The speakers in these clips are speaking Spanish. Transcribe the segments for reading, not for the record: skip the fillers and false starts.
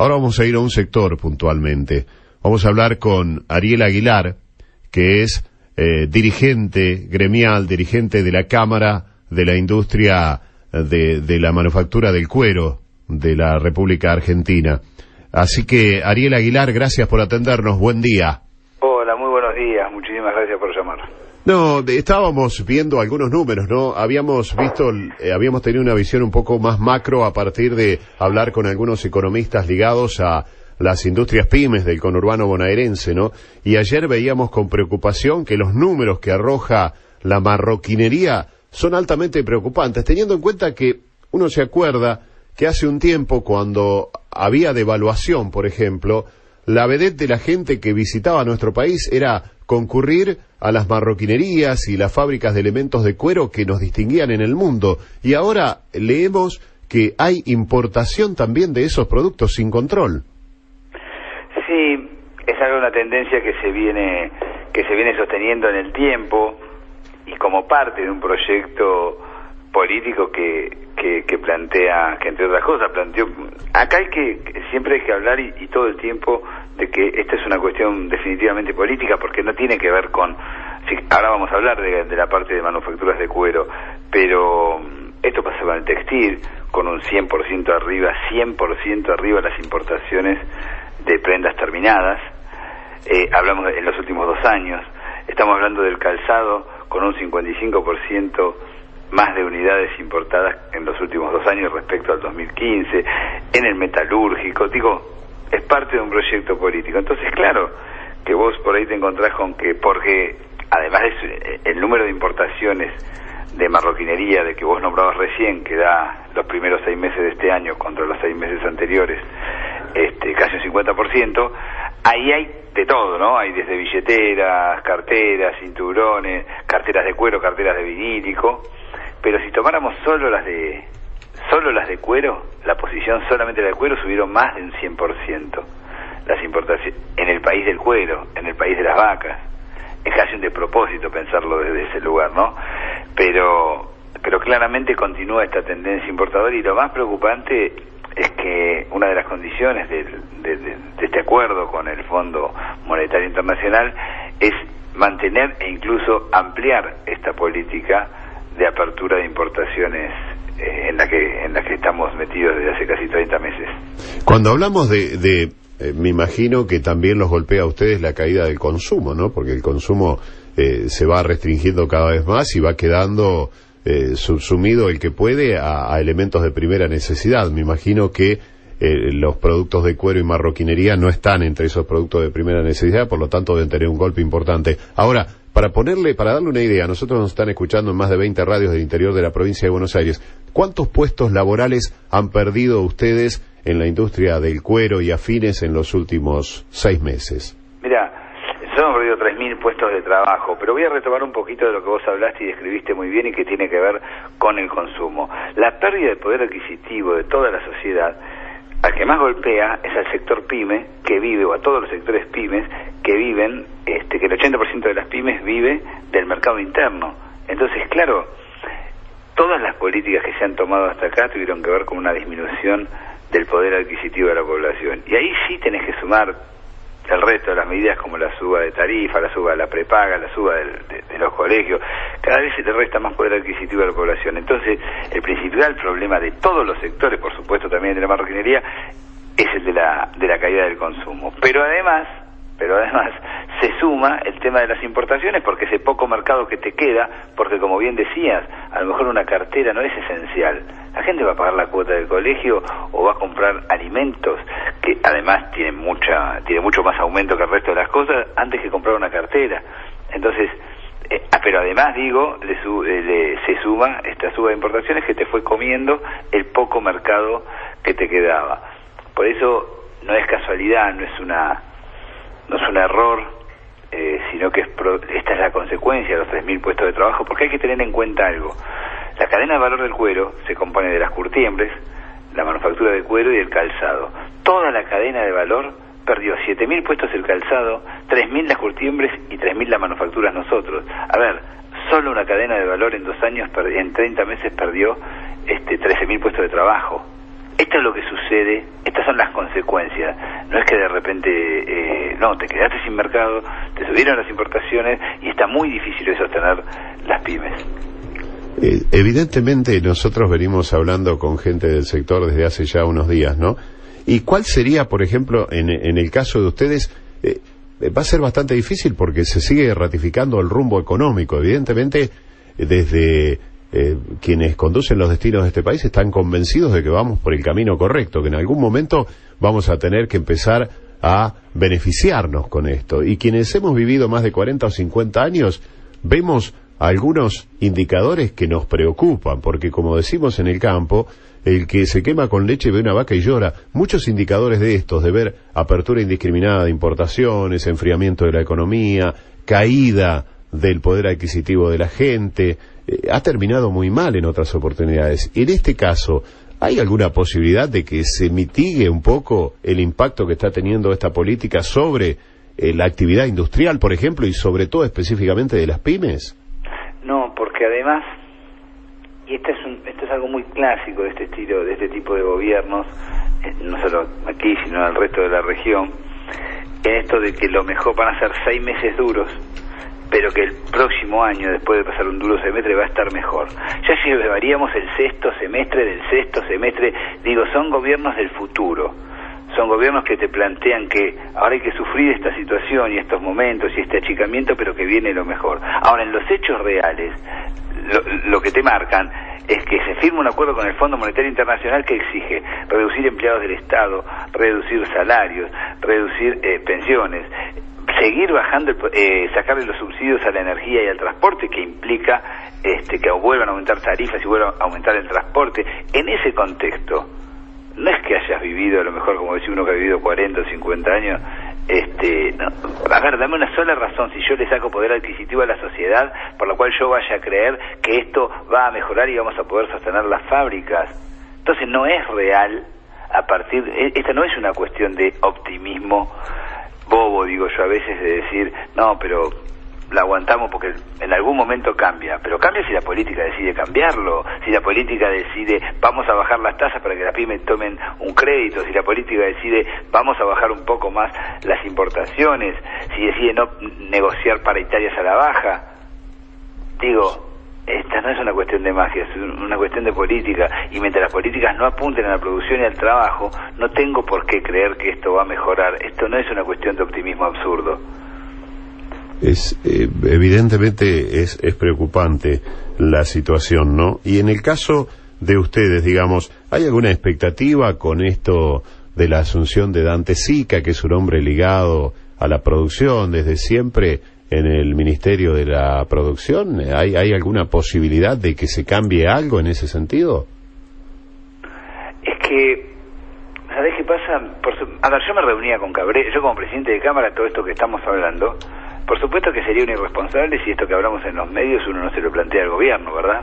Ahora vamos a ir a un sector puntualmente. Vamos a hablar con Ariel Aguilar, que es dirigente gremial, dirigente de la Cámara de la Industria de la Manufactura del Cuero de la República Argentina. Así que, Ariel Aguilar, gracias por atendernos. Buen día. Hola, muy buenos días. Muchísimas gracias por llamar. No, estábamos viendo algunos números, ¿no? Habíamos tenido una visión un poco más macro a partir de hablar con algunos economistas ligados a las industrias pymes del conurbano bonaerense, ¿no? Y ayer veíamos con preocupación que los números que arroja la marroquinería son altamente preocupantes, teniendo en cuenta que uno se acuerda que hace un tiempo, cuando había devaluación, por ejemplo, la vedette de la gente que visitaba nuestro país era concurrir a las marroquinerías y las fábricas de elementos de cuero que nos distinguían en el mundo. Y ahora leemos que hay importación también de esos productos sin control. Sí, es una tendencia que se viene sosteniendo en el tiempo y como parte de un proyecto político que plantea, que entre otras cosas planteó, acá siempre hay que hablar y todo el tiempo de que esta es una cuestión definitivamente política, porque no tiene que ver con, sí, ahora vamos a hablar de la parte de manufacturas de cuero, pero esto pasa con el textil, con un 100% arriba las importaciones de prendas terminadas, hablamos en los últimos 2 años, estamos hablando del calzado con un 55% más de unidades importadas en los últimos 2 años respecto al 2015, en el metalúrgico, es parte de un proyecto político. Entonces, claro, que vos por ahí te encontrás con que, porque además el número de importaciones de marroquinería de que vos nombrabas recién, que da los primeros 6 meses de este año contra los 6 meses anteriores, casi un 50%, ahí hay de todo, ¿no? Hay desde billeteras, carteras, cinturones, carteras de cuero, carteras de vinílico, pero si tomáramos solo las de cuero, la posición solamente de cuero subieron más de un 100%. Las importaciones en el país del cuero, en el país de las vacas. Es casi un despropósito pensarlo desde ese lugar, ¿no? Pero claramente continúa esta tendencia importadora, y lo más preocupante es que una de las condiciones de este acuerdo con el Fondo Monetario Internacional es mantener e incluso ampliar esta política de apertura de importaciones en la que estamos metidos desde hace casi 30 meses. Cuando hablamos me imagino que también los golpea a ustedes la caída del consumo, ¿no? Porque el consumo se va restringiendo cada vez más y va quedando subsumido el que puede a elementos de primera necesidad. Me imagino que los productos de cuero y marroquinería no están entre esos productos de primera necesidad, por lo tanto deben tener un golpe importante. Ahora, para darle una idea, nosotros nos están escuchando en más de 20 radios del interior de la provincia de Buenos Aires. ¿Cuántos puestos laborales han perdido ustedes en la industria del cuero y afines en los últimos 6 meses? Mira, nosotros hemos perdido 3.000 puestos de trabajo, pero voy a retomar un poquito de lo que vos hablaste y describiste muy bien y que tiene que ver con el consumo. La pérdida de poder adquisitivo de toda la sociedad, al que más golpea es al sector pyme que vive, o a todos los sectores pymes que viven, que el 80% de las pymes vive del mercado interno. Entonces, claro, todas las políticas que se han tomado hasta acá tuvieron que ver con una disminución del poder adquisitivo de la población. Y ahí sí tenés que sumar el resto de las medidas, como la suba de tarifa, la suba de la prepaga, la suba de los colegios. Cada vez se le resta más poder adquisitivo a la población. Entonces, el principal problema de todos los sectores, por supuesto también de la marroquinería, es el de la caída del consumo. Pero además se suma el tema de las importaciones, porque ese poco mercado que te queda, porque como bien decías, a lo mejor una cartera no es esencial. La gente va a pagar la cuota del colegio o va a comprar alimentos, que además tiene mucho más aumento que el resto de las cosas, antes que comprar una cartera. Entonces, pero además se suma esta suba de importaciones que te fue comiendo el poco mercado que te quedaba. Por eso no es casualidad, no es un error, sino que esta es la consecuencia de los 3.000 puestos de trabajo, porque hay que tener en cuenta algo. La cadena de valor del cuero se compone de las curtiembres, la manufactura de cuero y el calzado. Toda la cadena de valor perdió 7.000 puestos el calzado, 3.000 las curtiembres y 3.000 las manufacturas nosotros. A ver, solo una cadena de valor en 2 años, en 30 meses perdió 13.000 puestos de trabajo. esto es lo que sucede, estas son las consecuencias. No es que de repente, no, te quedaste sin mercado, te subieron las importaciones y está muy difícil de sostener las pymes. Evidentemente nosotros venimos hablando con gente del sector desde hace ya unos días, ¿no? ¿Y cuál sería, por ejemplo, en el caso de ustedes, va a ser bastante difícil porque se sigue ratificando el rumbo económico? Evidentemente, desde quienes conducen los destinos de este país están convencidos de que vamos por el camino correcto, que en algún momento vamos a tener que empezar a beneficiarnos con esto. Y quienes hemos vivido más de 40 o 50 años, vemos algunos indicadores que nos preocupan, porque como decimos en el campo, el que se quema con leche ve una vaca y llora. Muchos indicadores de estos, de ver apertura indiscriminada de importaciones, enfriamiento de la economía, caída del poder adquisitivo de la gente, ha terminado muy mal en otras oportunidades. En este caso, ¿hay alguna posibilidad de que se mitigue un poco el impacto que está teniendo esta política sobre la actividad industrial, por ejemplo, y sobre todo específicamente de las pymes? No, porque además, y esto es algo muy clásico de este estilo, de este tipo de gobiernos, no solo aquí, sino en el resto de la región, en esto de que lo mejor van a ser 6 meses duros, pero que el próximo año, después de pasar un duro semestre, va a estar mejor. Ya llevaríamos el sexto semestre del sexto semestre. Digo, son gobiernos del futuro. Son gobiernos que te plantean que ahora hay que sufrir esta situación y estos momentos y este achicamiento, pero que viene lo mejor. Ahora, en los hechos reales, lo que te marcan es que se firma un acuerdo con el Fondo Monetario Internacional que exige reducir empleados del Estado, reducir salarios, reducir pensiones, seguir bajando, sacarle los subsidios a la energía y al transporte, que implica que vuelvan a aumentar tarifas y vuelvan a aumentar el transporte. En ese contexto, no es que hayas vivido, a lo mejor, como decía uno que ha vivido 40 o 50 años, no. A ver, dame una sola razón, si yo le saco poder adquisitivo a la sociedad, por la cual yo vaya a creer que esto va a mejorar y vamos a poder sostener las fábricas. Entonces no es real, esta no es una cuestión de optimismo bobo, digo yo a veces, de decir, no, pero la aguantamos porque en algún momento cambia, pero cambia si la política decide cambiarlo, si la política decide vamos a bajar las tasas para que las pymes tomen un crédito, si la política decide vamos a bajar un poco más las importaciones, si decide no negociar paritarias a la baja. Digo, esta no es una cuestión de magia, es una cuestión de política, y mientras las políticas no apunten a la producción y al trabajo, no tengo por qué creer que esto va a mejorar. Esto no es una cuestión de optimismo absurdo. Evidentemente es preocupante la situación, ¿no? Y en el caso de ustedes, digamos, ¿hay alguna expectativa con esto de la asunción de Dante Sica, que es un hombre ligado a la producción desde siempre en el Ministerio de la Producción? ¿Hay alguna posibilidad de que se cambie algo en ese sentido? Es que, ¿sabés qué pasa? A ver, yo me reunía con Cabrera, yo como presidente de Cámara, todo esto que estamos hablando, por supuesto que sería un irresponsable si esto que hablamos en los medios uno no se lo plantea al gobierno, ¿verdad?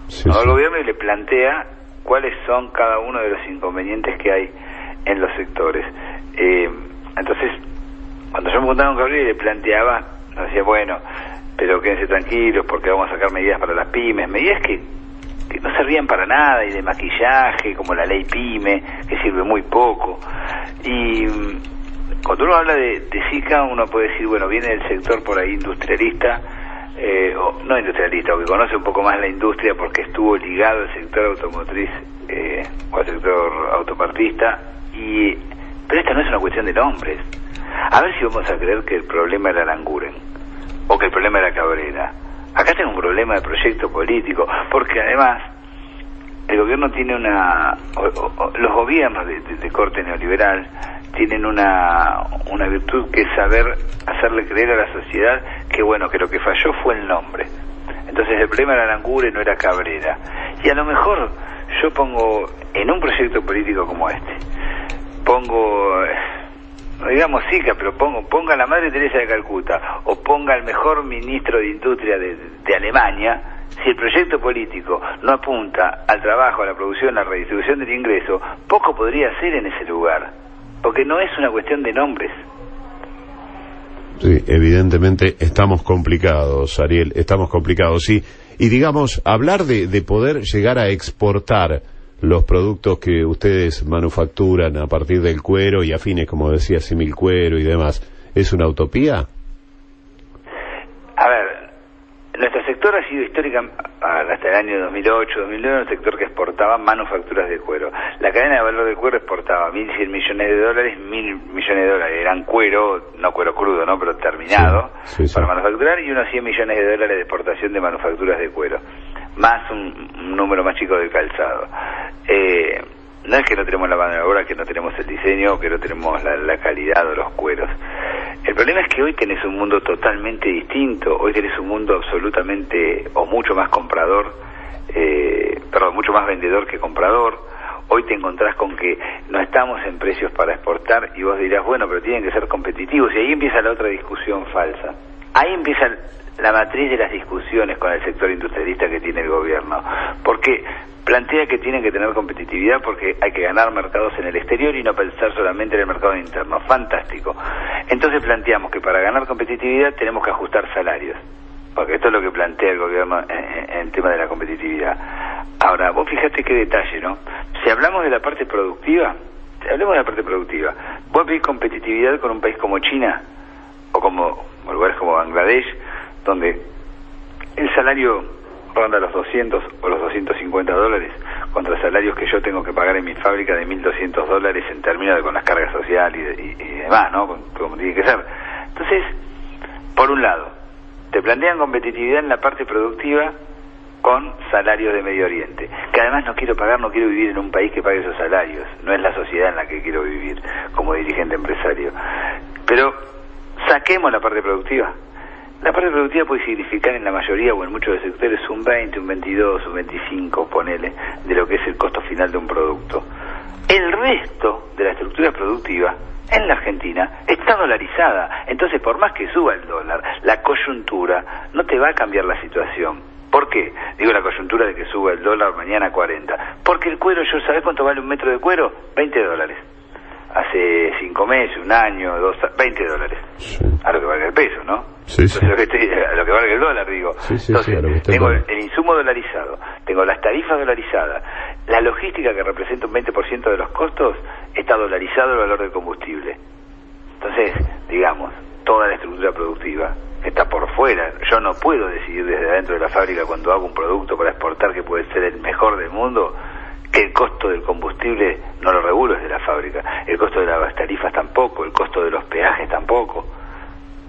Sí, al gobierno y le plantea cuáles son cada uno de los inconvenientes que hay en los sectores. Entonces, cuando yo me juntaba con Cabrera y le planteaba, nos decía, bueno, pero quédense tranquilos porque vamos a sacar medidas para las pymes, medidas que no servían para nada y de maquillaje, como la ley PYME, que sirve muy poco. Y cuando uno habla de SICA, uno puede decir, bueno, viene del sector por ahí industrialista, o no industrialista, o que conoce un poco más la industria porque estuvo ligado al sector automotriz o al sector autopartista, pero esta no es una cuestión de nombres. A ver si vamos a creer que el problema era Aranguren o que el problema era Cabrera. Acá tengo un problema de proyecto político, porque además el gobierno tiene los gobiernos de corte neoliberal tienen una virtud, que es saber hacerle creer a la sociedad que bueno, que lo que falló fue el nombre. Entonces el problema era Aranguren, no era Cabrera. Y a lo mejor yo pongo en un proyecto político como este, no digamos SICA, pero ponga a la Madre Teresa de Calcuta o ponga al mejor ministro de Industria de Alemania. Si el proyecto político no apunta al trabajo, a la producción, a la redistribución del ingreso, poco podría hacer en ese lugar, porque no es una cuestión de nombres. Sí, evidentemente estamos complicados, Ariel, estamos complicados, sí. Y digamos, hablar de poder llegar a exportar los productos que ustedes manufacturan a partir del cuero y afines, como decía, símil cuero y demás, ¿es una utopía? A ver, nuestro sector ha sido históricamente, hasta el año 2008, 2009, un sector que exportaba manufacturas de cuero. La cadena de valor del cuero exportaba 1.100 millones de dólares, 1.000 millones de dólares. Eran cuero, no cuero crudo, ¿no? Pero terminado para manufacturar, y unos 100 millones de dólares de exportación de manufacturas de cuero. Más un número más chico de calzado. No es que no tenemos la mano de obra, que no tenemos el diseño, que no tenemos la calidad de los cueros. El problema es que hoy tenés un mundo totalmente distinto. Hoy tenés un mundo absolutamente, o mucho más comprador, mucho más vendedor que comprador. Hoy te encontrás con que no estamos en precios para exportar, y vos dirás, bueno, pero tienen que ser competitivos, y ahí empieza la otra discusión falsa. Ahí empieza la matriz de las discusiones con el sector industrialista que tiene el gobierno, porque plantea que tienen que tener competitividad porque hay que ganar mercados en el exterior y no pensar solamente en el mercado interno. Fantástico. Entonces planteamos que para ganar competitividad tenemos que ajustar salarios, porque esto es lo que plantea el gobierno en el tema de la competitividad. Ahora, vos fíjate qué detalle, ¿no? Si hablamos de la parte productiva, vos pedís competitividad con un país como China o como lugares como Bangladesh, donde el salario ronda los 200 o los 250 dólares, contra salarios que yo tengo que pagar en mi fábrica de 1.200 dólares en términos de con las cargas sociales y demás, ¿no? Como tiene que ser. Entonces, por un lado, te plantean competitividad en la parte productiva con salarios de Medio Oriente, que además no quiero vivir en un país que pague esos salarios, no es la sociedad en la que quiero vivir como dirigente empresario. Pero saquemos la parte productiva. La parte productiva puede significar en la mayoría o en muchos de los sectores un 20, un 22, un 25, ponele, de lo que es el costo final de un producto. El resto de la estructura productiva en la Argentina está dolarizada. Entonces, por más que suba el dólar, la coyuntura no te va a cambiar la situación. ¿Por qué? Digo la coyuntura de que suba el dólar mañana a 40. Porque el cuero, ¿sabés cuánto vale un metro de cuero? 20 dólares. Hace 5 meses, un año, 20 dólares. Sí. A lo que valga el peso, ¿no? Sí, entonces, a lo que valga el dólar, digo. Entonces, tengo el insumo dolarizado, tengo las tarifas dolarizadas, la logística que representa un 20% de los costos, está dolarizado el valor del combustible. Entonces, digamos, toda la estructura productiva está por fuera. Yo no puedo decidir desde adentro de la fábrica, cuando hago un producto para exportar que puede ser el mejor del mundo, que el costo del combustible no lo regulo desde la fábrica, el costo de las tarifas tampoco, el costo de los peajes tampoco.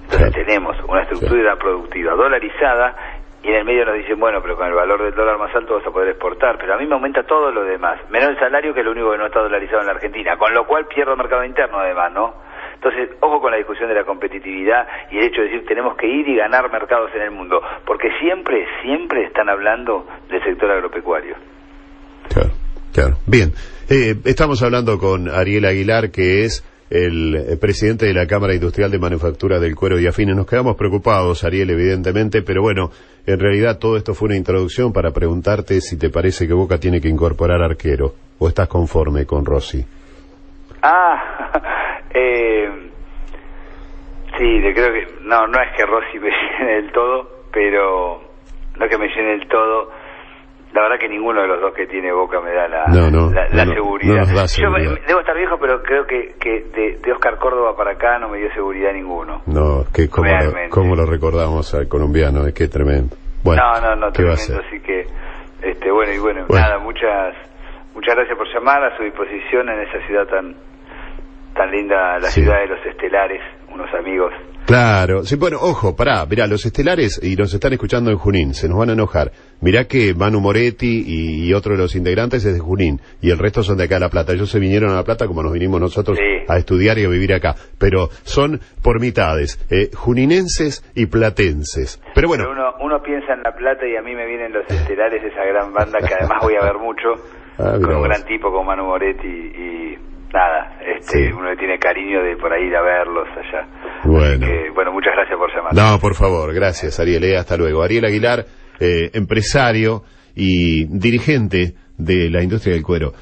Entonces tenemos una estructura productiva dolarizada, y en el medio nos dicen, bueno, pero con el valor del dólar más alto vas a poder exportar, pero a mí me aumenta todo lo demás, menos el salario, que es lo único que no está dolarizado en la Argentina, con lo cual pierdo mercado interno además, ¿no? Entonces, ojo con la discusión de la competitividad y el hecho de decir tenemos que ir y ganar mercados en el mundo, porque siempre están hablando del sector agropecuario. Claro. Bien, estamos hablando con Ariel Aguilar, que es el presidente de la Cámara Industrial de Manufactura del Cuero y Afines. Nos quedamos preocupados, Ariel, evidentemente, pero bueno, en realidad todo esto fue una introducción para preguntarte si te parece que Boca tiene que incorporar arquero, o estás conforme con Rossi. Sí, creo que no es que Rossi me llene del todo, pero no es que me llene del todo. La verdad que ninguno de los dos que tiene Boca me da la seguridad. Yo debo estar viejo, pero creo que de Oscar Córdoba para acá no me dio seguridad ninguno. No, que cómo lo recordamos al colombiano, es que tremendo. Bueno, no, tremendo, así que, bueno, nada, muchas gracias por llamar, a su disposición en esa ciudad tan linda, la ciudad de los estelares, unos amigos. Claro, sí, bueno, ojo, mirá, los estelares, y nos están escuchando en Junín, se nos van a enojar. Mirá que Manu Moretti y otro de los integrantes es de Junín, y el resto son de acá de La Plata. Ellos se vinieron a La Plata como nos vinimos nosotros a estudiar y a vivir acá, pero son por mitades, juninenses y platenses. Pero bueno. Pero uno piensa en La Plata y a mí me vienen los estelares, esa gran banda que además voy a ver mucho, con un gran tipo como Manu Moretti y nada, uno le tiene cariño de por ahí ir a verlos allá. Bueno, muchas gracias por llamar. No, por favor, gracias, Ariel, hasta luego. Ariel Aguilar, empresario y dirigente de la industria del cuero.